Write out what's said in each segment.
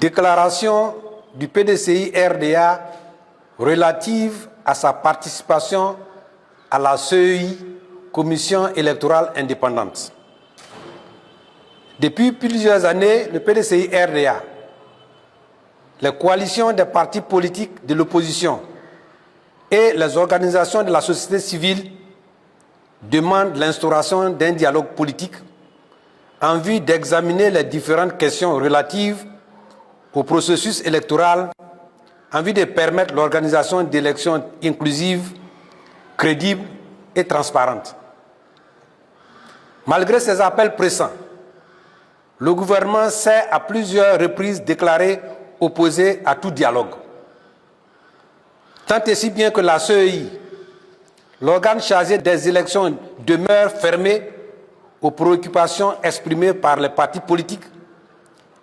Déclaration du PDCI-RDA relative à sa participation à la CEI, Commission électorale indépendante. Depuis plusieurs années, le PDCI-RDA, les coalitions des partis politiques de l'opposition et les organisations de la société civile demandent l'instauration d'un dialogue politique en vue d'examiner les différentes questions relatives au processus électoral en vue de permettre l'organisation d'élections inclusives, crédibles et transparentes. Malgré ces appels pressants, le gouvernement s'est à plusieurs reprises déclaré opposé à tout dialogue. Tant et si bien que la CEI, l'organe chargé des élections, demeure fermé aux préoccupations exprimées par les partis politiques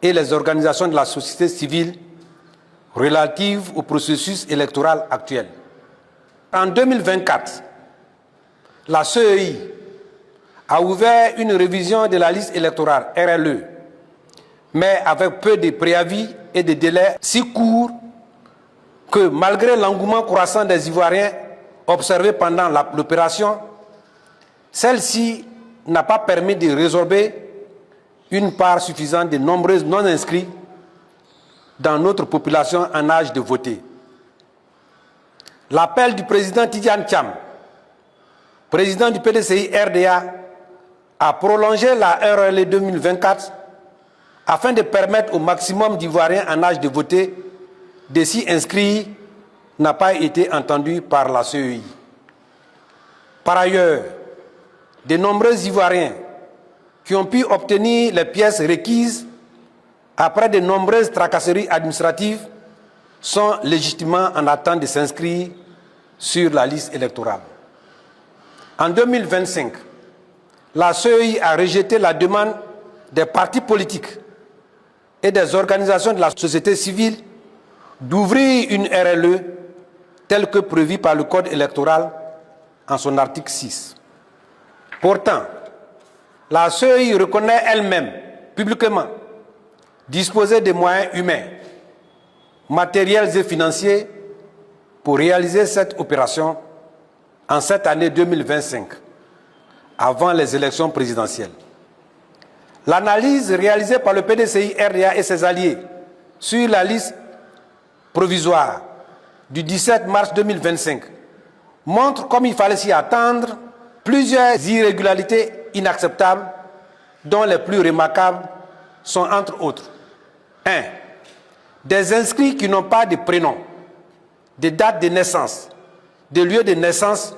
et les organisations de la société civile relatives au processus électoral actuel. En 2024, la CEI a ouvert une révision de la liste électorale, RLE, mais avec peu de préavis et de délais si courts que malgré l'engouement croissant des Ivoiriens observé pendant l'opération, celle-ci n'a pas permis de résorber une part suffisante de nombreux non-inscrits dans notre population en âge de voter. L'appel du président Tidjane Thiam, président du PDCI-RDA, a prolongé la RLE 2024 afin de permettre au maximum d'Ivoiriens en âge de voter de s'y inscrire, n'a pas été entendu par la CEI. Par ailleurs, de nombreux Ivoiriens qui ont pu obtenir les pièces requises après de nombreuses tracasseries administratives sont légitimement en attente de s'inscrire sur la liste électorale. En 2025, la CEI a rejeté la demande des partis politiques et des organisations de la société civile d'ouvrir une RLE telle que prévue par le Code électoral en son article 6. Pourtant, la CEI reconnaît elle-même, publiquement, disposer des moyens humains, matériels et financiers pour réaliser cette opération en cette année 2025, avant les élections présidentielles. L'analyse réalisée par le PDCI-RDA et ses alliés sur la liste provisoire du 17 mars 2025 montre, comme il fallait s'y attendre, plusieurs irrégularités inacceptables, dont les plus remarquables sont entre autres 1. Des inscrits qui n'ont pas de prénom, de date de naissance, de lieu de naissance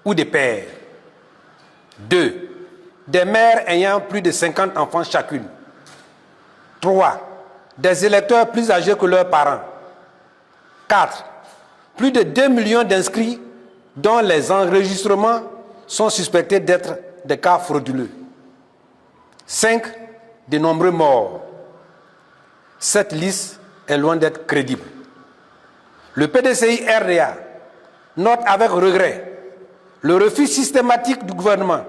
ou de père. 2. Des mères ayant plus de 50 enfants chacune. 3. Des électeurs plus âgés que leurs parents. 4. Plus de 2 millions d'inscrits dont les enregistrements sont suspectés d'être des cas frauduleux. 5. De nombreux morts. Cette liste est loin d'être crédible. Le PDCI-RDA note avec regret le refus systématique du gouvernement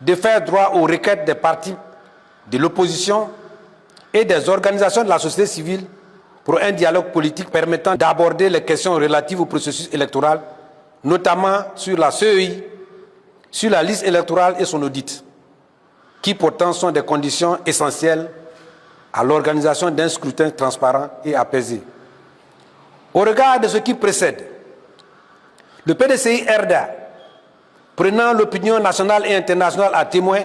de faire droit aux requêtes des partis de l'opposition et des organisations de la société civile pour un dialogue politique permettant d'aborder les questions relatives au processus électoral, notamment sur la CEI, sur la liste électorale et son audit, qui pourtant sont des conditions essentielles à l'organisation d'un scrutin transparent et apaisé. Au regard de ce qui précède, le PDCI-RDA, prenant l'opinion nationale et internationale à témoin,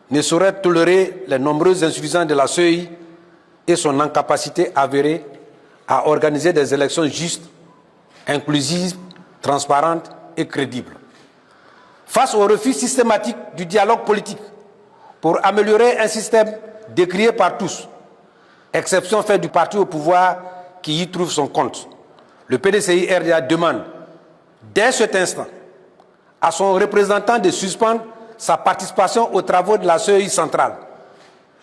ne saurait tolérer les nombreuses insuffisances de la CEI et son incapacité avérée à organiser des élections justes, inclusives, transparentes et crédibles. Face au refus systématique du dialogue politique pour améliorer un système décrié par tous, exception faite du parti au pouvoir qui y trouve son compte, le PDCI-RDA demande, dès cet instant, à son représentant de suspendre sa participation aux travaux de la CEI centrale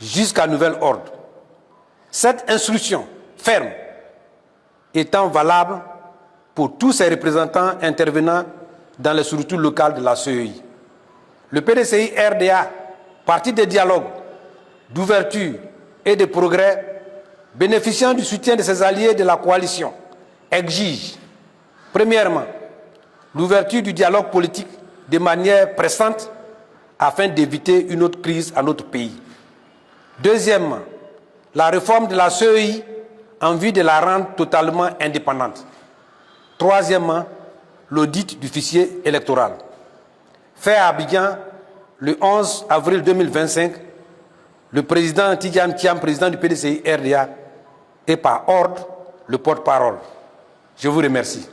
jusqu'à nouvel ordre. Cette instruction ferme étant valable pour tous ses représentants intervenant dans les structures locales de la CEI. Le PDCI-RDA, parti de dialogue, d'ouverture et de progrès, bénéficiant du soutien de ses alliés de la coalition, exige, premièrement, l'ouverture du dialogue politique de manière pressante afin d'éviter une autre crise à notre pays. Deuxièmement, la réforme de la CEI en vue de la rendre totalement indépendante. Troisièmement, l'audit du fichier électoral. Fait à Abidjan le 11 avril 2025, le président Tidjane Thiam, président du PDCI RDA, est par ordre le porte-parole. Je vous remercie.